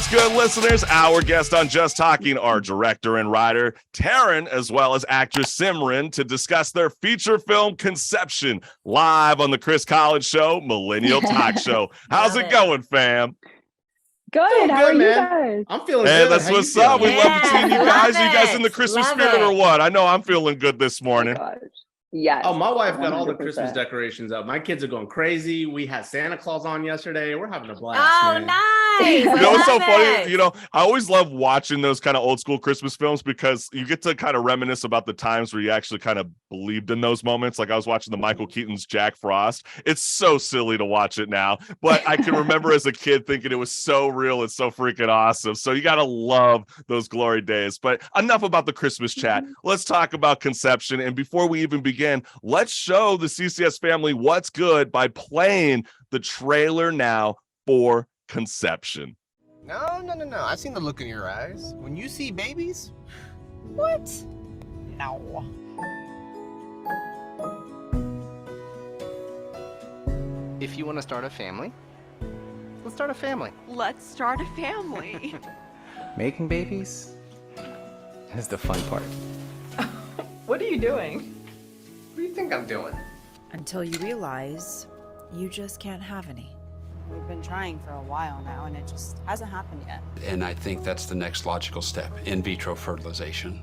What's good, listeners? Our guest on Just Talking are director and writer Tarun, as well as actress Simren, to discuss their feature film Conception, live on the Chris Collins Show, Millennial Talk Show. How's it going, fam? Good. How are you guys? I'm feeling Hey, good. that's How what's you up. feeling? We love seeing you guys. Are you guys in the it. Christmas Love spirit or it. what? I know I'm feeling good this morning. Oh, gosh. Yes. Oh, my wife got all the Christmas 100%. decorations up. My kids are going crazy. We had Santa Claus on yesterday. We're having a blast. Oh, man. nice. You know what's so Love funny? it. You know, I always love watching those kind of old school Christmas films because you get to kind of reminisce about the times where you actually kind of believed in those moments. Like I was watching the Michael Keaton's Jack Frost. It's so silly to watch it now, but I can remember as a kid thinking it was so real. It's so freaking awesome. So you got to love those glory days. But enough about the Christmas chat. Let's talk about Conception. And before we even begin, let's show the CCS family what's good by playing the trailer now for Conception. No. I've seen the look in your eyes. When you see babies, What? no. If you want to start a family, let's start a family. Let's start a family. Making babies is the fun part. What are you doing? What do you think I'm doing? Until you realize you just can't have any. We've been trying for a while now, and it just hasn't happened yet. And I think that's the next logical step, in vitro fertilization.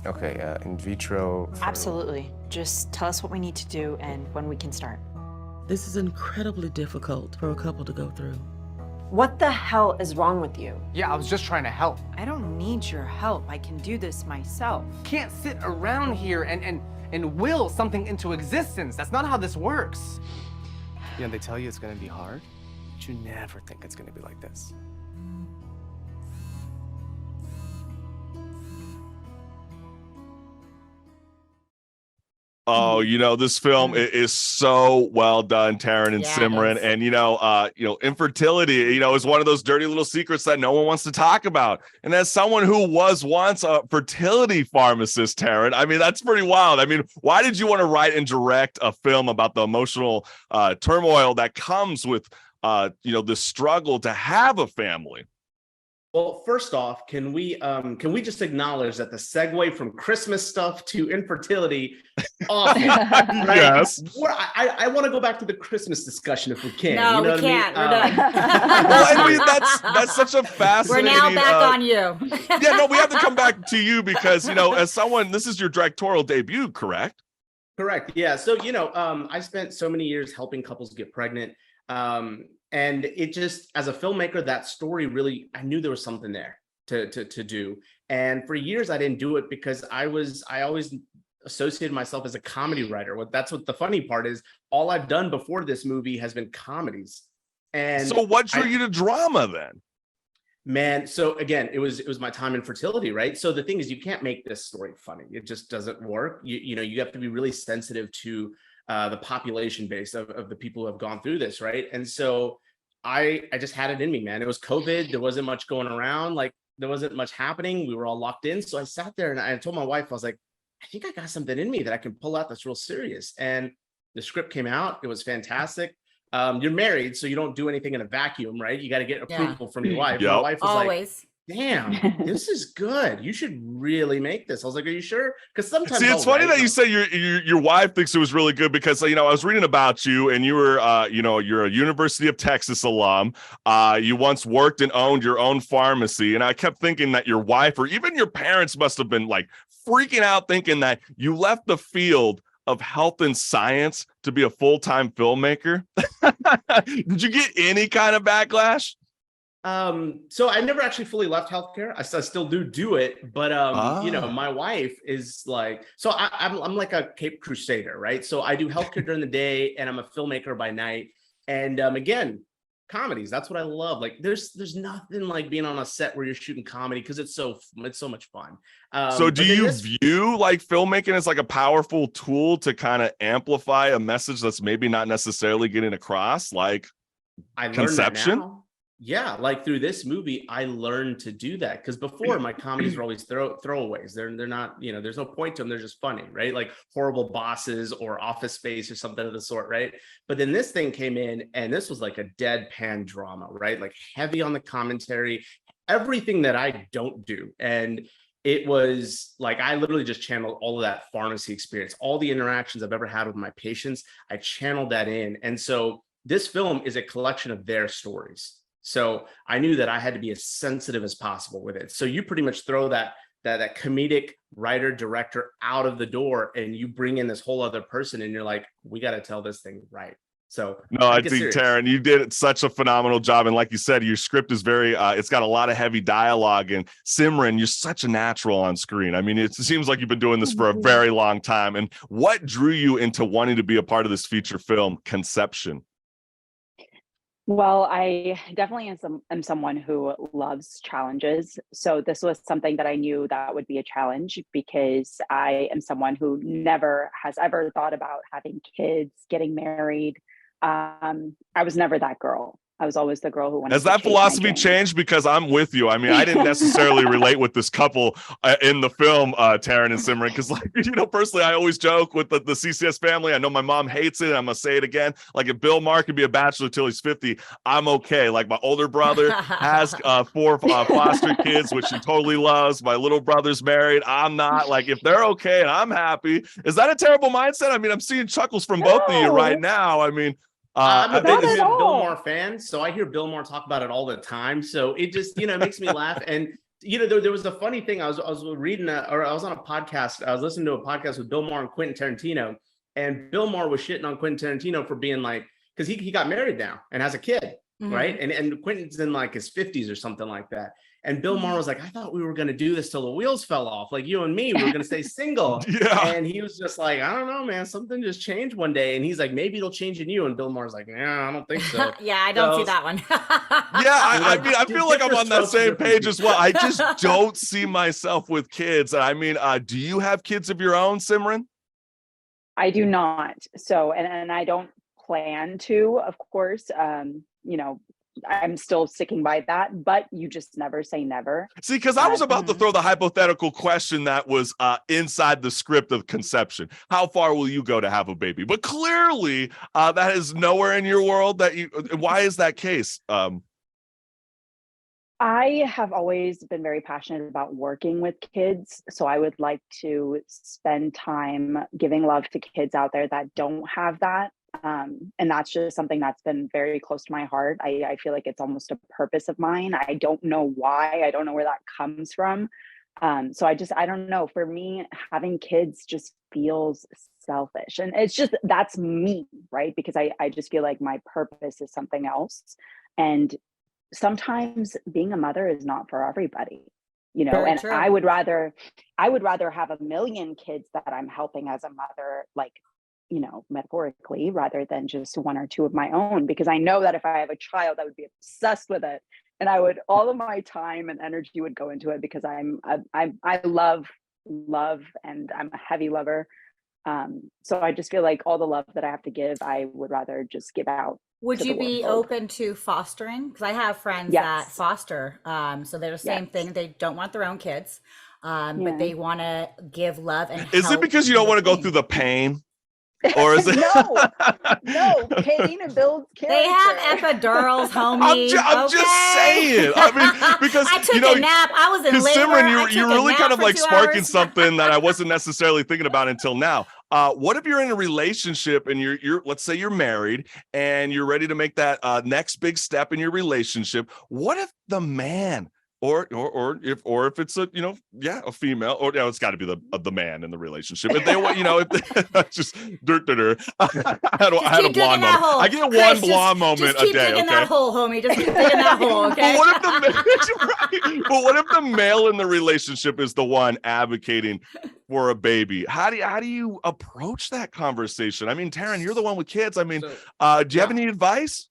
Okay, in vitro. Absolutely. Just tell us what we need to do and when we can start. This is incredibly difficult for a couple to go through. What the hell is wrong with you? Yeah, I was just trying to help. I don't need your help. I can do this myself. Can't sit around here and will something into existence. That's not how this works. You know, they tell you it's gonna be hard, but you never think it's gonna be like this. Oh, you know, this film is so well done, Taryn and Yeah, Simren. it is. And infertility, is one of those dirty little secrets that no one wants to talk about. And as someone who was once a fertility pharmacist, Taryn, I mean, that's pretty wild. I mean, why did you want to write and direct a film about the emotional turmoil that comes with the struggle to have a family? Well, first off, can we just acknowledge that the segue from Christmas stuff to infertility, awful, right? Yes. I want to go back to the Christmas discussion if we can. No, you know we what can't. I mean? We're done. Well, I mean, that's such a We're fascinating. now back on you. Yeah, no, we have to come back to you because, as someone, this is your directorial debut, correct? Correct. Yeah. So, I spent so many years helping couples get pregnant. And it just, as a filmmaker, that story really, I knew there was something there to do. And for years, I didn't do it because I always associated myself as a comedy writer. That's what the funny part is. All I've done before this movie has been comedies. And So what drew you to drama then? man, so again, it was my time in fertility, right? So the thing is, you can't make this story funny. It just doesn't work. You have to be really sensitive to the population base of the people who have gone through this, right? And so I just had it in me, man. It was COVID. There wasn't much going around. Like there wasn't much happening. We were all locked in. So I sat there and I told my wife, I was like, I think I got something in me that I can pull out that's real serious. And the script came out. It was fantastic. You're married, so you don't do anything in a vacuum, right? You got to get approval from your wife. Yep. My wife was Always. damn, this is good. You should really make this. I was like, are you sure? Because sometimes See, it's funny that you say your wife thinks it was really good because I was reading about you and you were you're a University of Texas alum. You once worked and owned your own pharmacy, and I kept thinking that your wife or even your parents must have been like freaking out thinking that you left the field of health and science to be a full-time filmmaker. Did you get any kind of backlash? So I never actually fully left healthcare. I still do it, but my wife is like, so I'm like a Cape Crusader, right? So I do healthcare during the day, and I'm a filmmaker by night. And again, comedies, that's what I love. Like, there's nothing like being on a set where you're shooting comedy because it's so much fun. So do you view like filmmaking as like a powerful tool to kind of amplify a message that's maybe not necessarily getting across, like Conception? Yeah, like through this movie, I learned to do that because before my comedies were always throwaways. They're not, there's no point to them. They're just funny, right? Like Horrible Bosses or Office Space or something of the sort, right? But then this thing came in and this was like a deadpan drama, right? Like heavy on the commentary, everything that I don't do. And it was like, I literally just channeled all of that pharmacy experience, all the interactions I've ever had with my patients. I channeled that in. And so this film is a collection of their stories. So I knew that I had to be as sensitive as possible with it. So you pretty much throw that comedic writer director out of the door, and you bring in this whole other person, and you're like, we got to tell this thing right. So no, I think Taryn, you did such a phenomenal job. And like you said, your script is very, it's got a lot of heavy dialogue. And Simren, you're such a natural on screen. I mean, it seems like you've been doing this for a very long time. And what drew you into wanting to be a part of this feature film conception? Well, I definitely am someone who loves challenges. So this was something that I knew that would be a challenge, because I am someone who never has ever thought about having kids, getting married. I was never that girl. I was always the girl who wanted. Has that philosophy changed? Because I'm with you. I mean, I didn't necessarily relate with this couple in the film, Taryn and Simren, because, like, you know, personally, I always joke with the CCS family. I know my mom hates it. I'm gonna say it again. Like, if Bill Maher could be a bachelor till he's 50, I'm okay. Like, my older brother has 4 foster kids, which he totally loves. My little brother's married. I'm not. Like, if they're okay and I'm happy, is that a terrible mindset? I mean, I'm seeing chuckles from both of you right now. I mean, I'm a big Bill Maher fan, so I hear Bill Maher talk about it all the time. So it just, you know, makes me laugh. And, you know, there was a funny thing. I was reading, or I was on a podcast. I was listening to a podcast with Bill Maher and Quentin Tarantino, and Bill Maher was shitting on Quentin Tarantino for being like, because he got married now and has a kid, right? And Quentin's in like his 50s or something like that. And Bill Maher was like, I thought we were going to do this till the wheels fell off. Like, you and me, we were going to stay single. And he was just like, I don't know, man. Something just changed one day. And he's like, maybe it'll change in you. And Bill Maher's like, yeah, I don't think so. Yeah, I don't see that one. I mean, I feel like I'm on that same page as well. I just don't see myself with kids. I mean, do you have kids of your own, Simren? I do not. So, and I don't plan to, of course. You know, I'm still sticking by that, but you just never say never. See, because I was about to throw the hypothetical question that was inside the script of conception. How far will you go to have a baby? But clearly that is nowhere in your world. Why is that case? I have always been very passionate about working with kids. So I would like to spend time giving love to kids out there that don't have that. And that's just something that's been very close to my heart. I feel like it's almost a purpose of mine. I don't know why. I don't know where that comes from. So I don't know. For me, having kids just feels selfish. And it's just, that's me, right? Because I just feel like my purpose is something else. And sometimes being a mother is not for everybody, you know, Very and true. I would rather have 1 million kids that I'm helping as a mother, like, you know, metaphorically, rather than just 1 or 2 of my own, because I know that if I have a child, I would be obsessed with it. And all of my time and energy would go into it, because I love, and I'm a heavy lover. So I just feel like all the love that I have to give, I would rather just give out. Would you be open to fostering? Because I have friends that foster. So they're the same thing. They don't want their own kids, but they want to give love and Is it because you don't want to go through the pain? Or is it no, pain builds character. They have epidurals, homie. I'm just saying. I mean, because I took a nap. I was in labor. Simren, you're really kind of like sparking something that I wasn't necessarily thinking about until now. What if you're in a relationship and you're let's say you're married and you're ready to make that next big step in your relationship? What if the man or if it's a, you know, a female, or it's got to be the man in the relationship. If they want, you know, if they, just I had a blonde moment. I get one blonde moment a day. Just keep digging that hole, homie. Just keep digging that hole, okay? But what if the male in the relationship is the one advocating for a baby? How do you approach that conversation? I mean, Taryn, you're the one with kids. I mean, do you have any advice?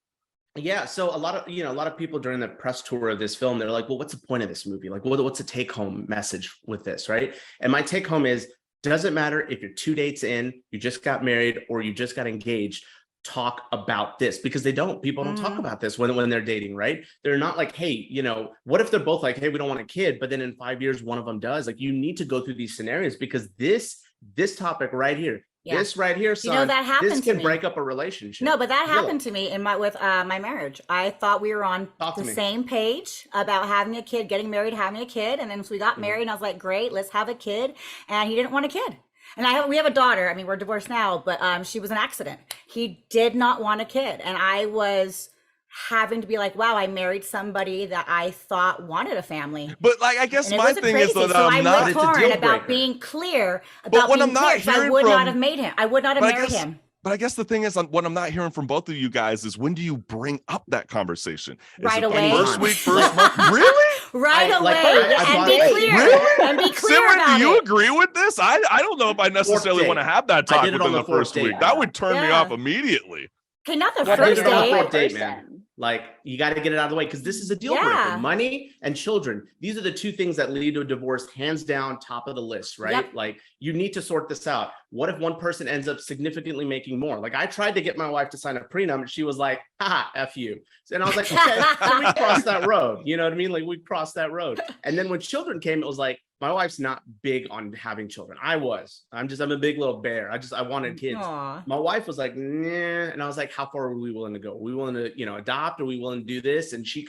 Yeah, so a lot of people during the press tour of this film, they're like, well, what's the point of this movie? Like, what's the take-home message with this, right? And my take-home is, doesn't matter if you're 2 dates in, you just got married, or you just got engaged, talk about this, because people don't talk about this when they're dating, right? They're not like, hey, you know, what if they're both like, hey, we don't want a kid, but then in 5 years, one of them does? Like, you need to go through these scenarios, because this topic right here Yeah. This right here, son, you know, that happened this to can me. break up a relationship. No, but that Really. happened to me in my marriage. I thought we were on the same page about having a kid, getting married, having a kid, and then so we got married, and I was like, "Great, let's have a kid." And he didn't want a kid. And we have a daughter. I mean, we're divorced now, but she was an accident. He did not want a kid, and I was having to be like, wow, I married somebody that I thought wanted a family. But like, I guess my thing is that so I'm not torn about being clear. But when I'm not hearing I would not have made him. I would not have married him. But I guess the thing is, what I'm not hearing from both of you guys is, when do you bring up that conversation? Right away. First week, first month? Really? Right away. And be clear. Really? And be clear Simren, about do you it. agree with this? I don't know if I necessarily want to have that talk within the first week. That would turn me off immediately. Okay, not the What first did it on the fourth date. date, man? Like, you got to get it out of the way, because this is a deal breaker. Money and children. These are the two things that lead to a divorce, hands down, top of the list, right? Yep. Like, you need to sort this out. What if one person ends up significantly making more? Like, I tried to get my wife to sign a prenup, and she was like, haha, F you. And I was like, okay, so we crossed that road. You know what I mean? Like, we crossed that road. And then when children came, it was like, my wife's not big on having children. I'm a big little bear. I wanted kids. Aww. My wife was like, nah. And I was like, how far are we willing to go? Are we willing to, adopt? Are we willing to do this? And she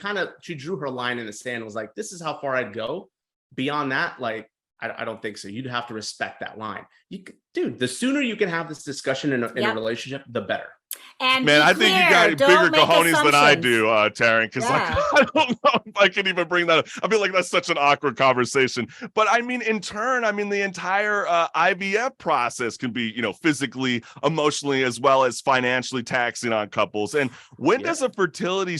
drew her line in the sand and was like, this is how far I'd go. Beyond that, like, I don't think so. You'd have to respect that line. Dude, the sooner you can have this discussion in a relationship, the better. And man, I think you got bigger cojones than I do, Taryn, because like, I don't know if I can even bring that up. I feel like that's such an awkward conversation. But I mean, in turn, the entire IVF process can be, physically, emotionally, as well as financially taxing on couples. And when does a fertility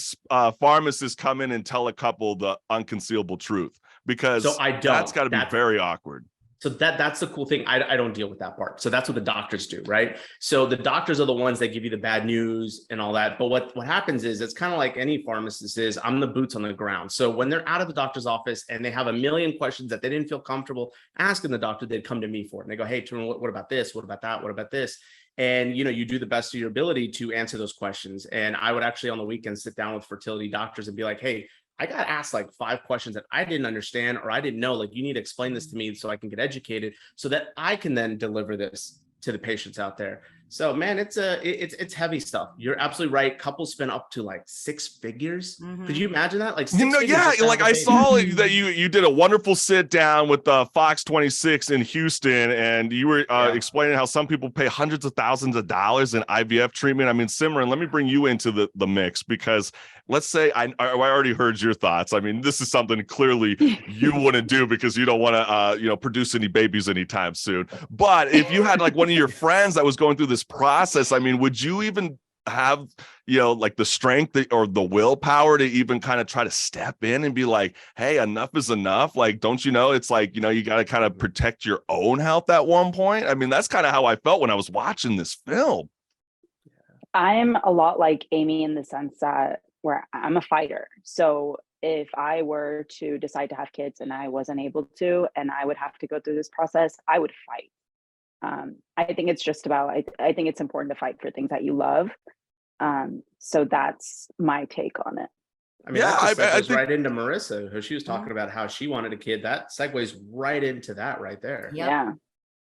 pharmacist come in and tell a couple the unconcealable truth? Because that's got to be very awkward. So that's the cool thing. I don't deal with that part. So that's what the doctors do, right? So the doctors are the ones that give you the bad news and all that. But what happens is, it's kind of like any pharmacist is, I'm the boots on the ground. So when they're out of the doctor's office and they have a million questions that they didn't feel comfortable asking the doctor, they'd come to me for it. And they go, hey, Tarun, what about this? What about that? What about this? And, you do the best of your ability to answer those questions. And I would actually on the weekend sit down with fertility doctors and be like, hey, I got asked like 5 questions that I didn't understand, or I didn't know, like, you need to explain this to me so I can get educated so that I can then deliver this to the patients out there. So man, it's heavy stuff. You're absolutely right. Couples spend up to like 6 figures. Could you imagine that? Like, 6 figures like I saw that you did a wonderful sit down with Fox 26 in Houston, and you were explaining how some people pay hundreds of thousands of dollars in IVF treatment. I mean, Simren, let me bring you into the mix, because let's say I already heard your thoughts. I mean, this is something clearly you wouldn't do because you don't want to produce any babies anytime soon. But if you had like one of your friends that was going through this process, I mean, would you even have like the strength or the willpower to even kind of try to step in and be like, hey, enough is enough? Like, don't you know, it's like, you got to kind of protect your own health at one point. I mean, that's kind of how I felt when I was watching this film. I'm a lot like Amy in the sense that where I'm a fighter. So if I were to decide to have kids and I wasn't able to, and I would have to go through this process, I would fight. I think it's just about, I think it's important to fight for things that you love. So that's my take on it. I mean, that segues right into Marissa, who she was talking about how she wanted a kid. That segues right into that right there. Yeah.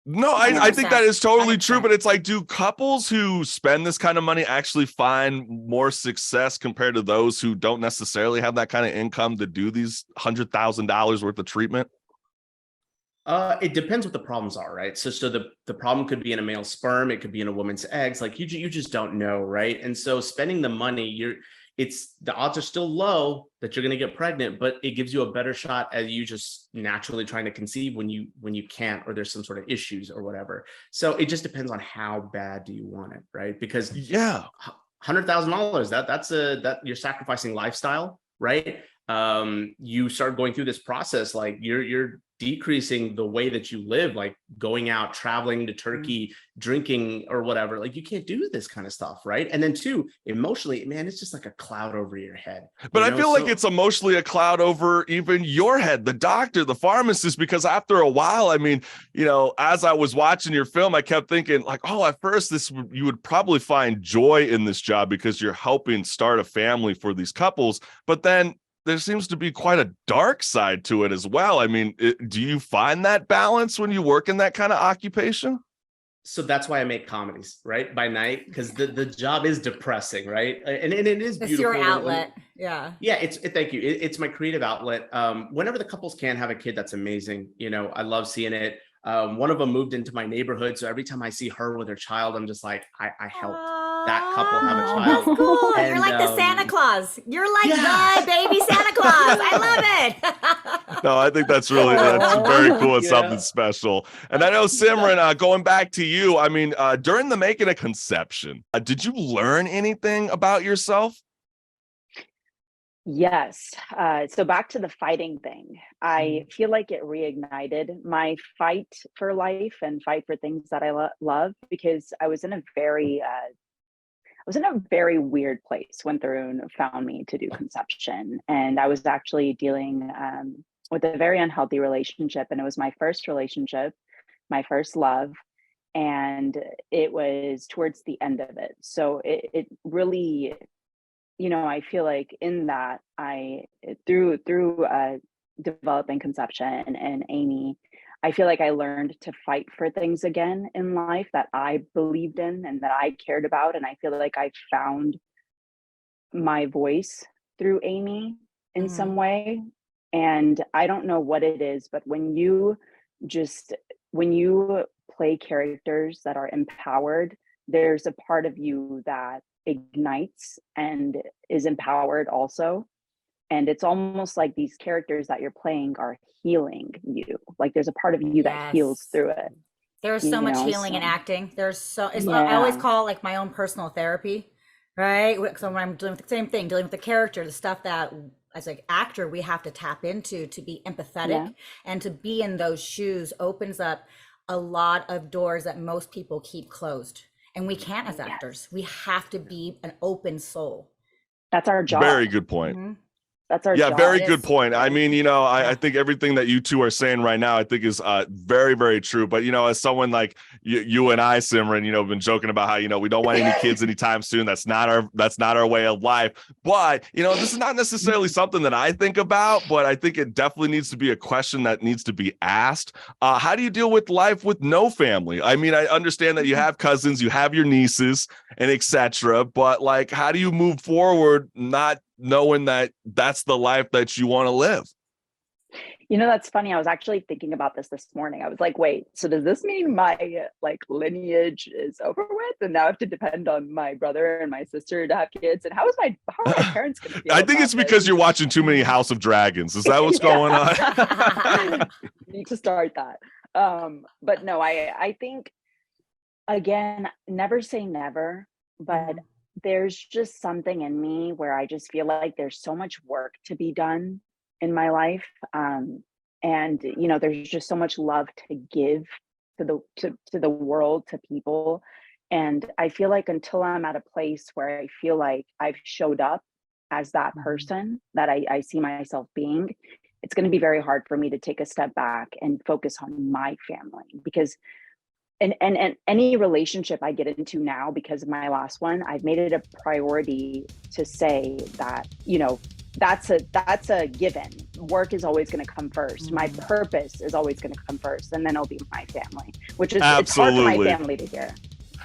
No, I think that is totally true, but it's like, do couples who spend this kind of money actually find more success compared to those who don't necessarily have that kind of income to do these $100,000 worth of treatment? It depends what the problems are, right? So the problem could be in a male sperm, it could be in a woman's eggs. Like you just don't know, right? And so spending the money, the odds are still low that you're going to get pregnant, but it gives you a better shot at you just naturally trying to conceive when you can't, or there's some sort of issues or whatever. So it just depends on how bad do you want it, right? Because $100,000, that you're sacrificing lifestyle, right? You start going through this process, like you're decreasing the way that you live, like going out, traveling to Turkey, drinking or whatever. Like you can't do this kind of stuff, right? And then 2, emotionally, man, it's just like a cloud over your head. But I feel like it's emotionally a cloud over even your head, the doctor, the pharmacist, because after a while, I mean, as I was watching your film, I kept thinking like, oh, at first you would probably find joy in this job because you're helping start a family for these couples. But then there seems to be quite a dark side to it as well. I mean, do you find that balance when you work in that kind of occupation? So that's why I make comedies, right? By night, because the job is depressing, right? And it is beautiful. It's your outlet. Yeah. Yeah, thank you. It's my creative outlet. Whenever the couples can have a kid, that's amazing. You know, I love seeing it. One of them moved into my neighborhood, so every time I see her with her child, I'm just like, I helped that couple have a child. That's cool. And, you're like the Santa Claus. You're like yeah. the baby Santa Claus. I love it. No, I think that's very cool. It's something special. And I know, Simren, going back to you, I mean, during the making of conception, did you learn anything about yourself? Yes. So back to the fighting thing, I feel like it reignited my fight for life and fight for things that I love, because I was in a very weird place when Tarun found me to do conception. And I was actually dealing with a very unhealthy relationship. And it was my first relationship, my first love. And it was towards the end of it. So it really, you know, I feel like in that through developing conception and Amy, I feel like I learned to fight for things again in life that I believed in and that I cared about. And I feel like I found my voice through Amy in some way. And I don't know what it is, but when you play characters that are empowered, there's a part of you that ignites and is empowered also. And it's almost like these characters that you're playing are healing you. Like there's a part of you that heals through it. There's so much healing in acting. I always call it like my own personal therapy, right? So when I'm dealing with the same thing, dealing with the character, the stuff that as an actor we have to tap into to be empathetic and to be in those shoes opens up a lot of doors that most people keep closed. And we can't as actors. We have to be an open soul. That's our job. Very good point. That's our job. Very good point. I mean, you know, I think everything that you two are saying right now, I think is very, very true. But, you know, as someone like you and I, Simren, you know, been joking about how, you know, we don't want any kids anytime soon. That's not our way of life. But, you know, this is not necessarily something that I think about, but I think it definitely needs to be a question that needs to be asked. How do you deal with life with no family? I mean, I understand that you have cousins, you have your nieces and etc. But like, how do you move forward not knowing that that's the life that you want to live? You know, that's funny. I was actually thinking about this morning. I was like, wait, so does this mean my like lineage is over with and now I have to depend on my brother and my sister to have kids? And how are my parents going to feel? I think it's because you're watching too many House of Dragons. Is that what's going on? You need to start that. But no, I think, again, never say never, but there's just something in me where I just feel like there's so much work to be done in my life. And, you know, there's just so much love to give to the world, to people. And I feel like until I'm at a place where I feel like I've showed up as that person that I see myself being, it's going to be very hard for me to take a step back and focus on my family, because and any relationship I get into now, because of my last one, I've made it a priority to say that, you know, that's a given. Work is always going to come first. My purpose is always going to come first, and then it'll be my family, which is it's hard for my family to hear.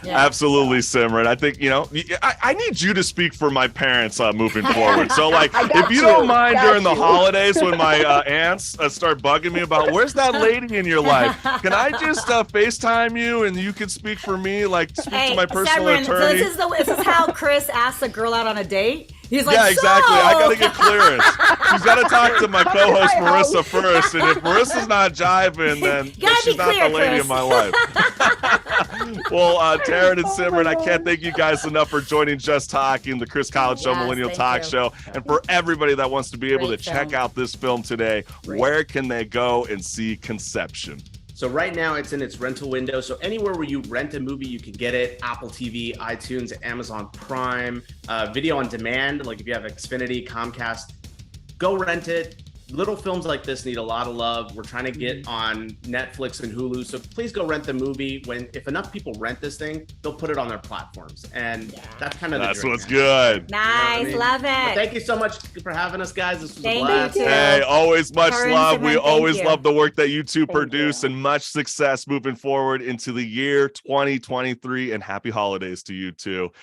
Yeah. Absolutely, Simren. I think, you know, I need you to speak for my parents moving forward. So, like, if you don't mind during the holidays when my aunts start bugging me about where's that lady in your life, can I just FaceTime you and you can speak for me, like speak to my personal attorney? So this is how Chris asks a girl out on a date. He's like, yeah, exactly. I got to get clearance. She's got to talk to my co-host Marissa first, and if Marissa's not jiving, then she's not the lady in my life. Well, Tarun and Simren, I can't thank you guys enough for joining Just Talking, the Chris College Show, Millennial Talk Show. And for everybody that wants to be able to check out this film today, where can they go and see Conception? So right now it's in its rental window. So anywhere where you rent a movie, you can get it. Apple TV, iTunes, Amazon Prime, video on demand. Like if you have Xfinity, Comcast, go rent it. little films like this need a lot of love. We're trying to get on Netflix and Hulu, so please go rent the movie. If enough people rent this thing, they'll put it on their platforms, and that's kind of that's what's good. Nice, love it. But thank you so much for having us, guys. This was a Thank blast. you too. Hey, always much Tarun, love. We Simren, always thank you. love the work that you two Thank produce, you. and much success moving forward into the year 2023. And happy holidays to you too.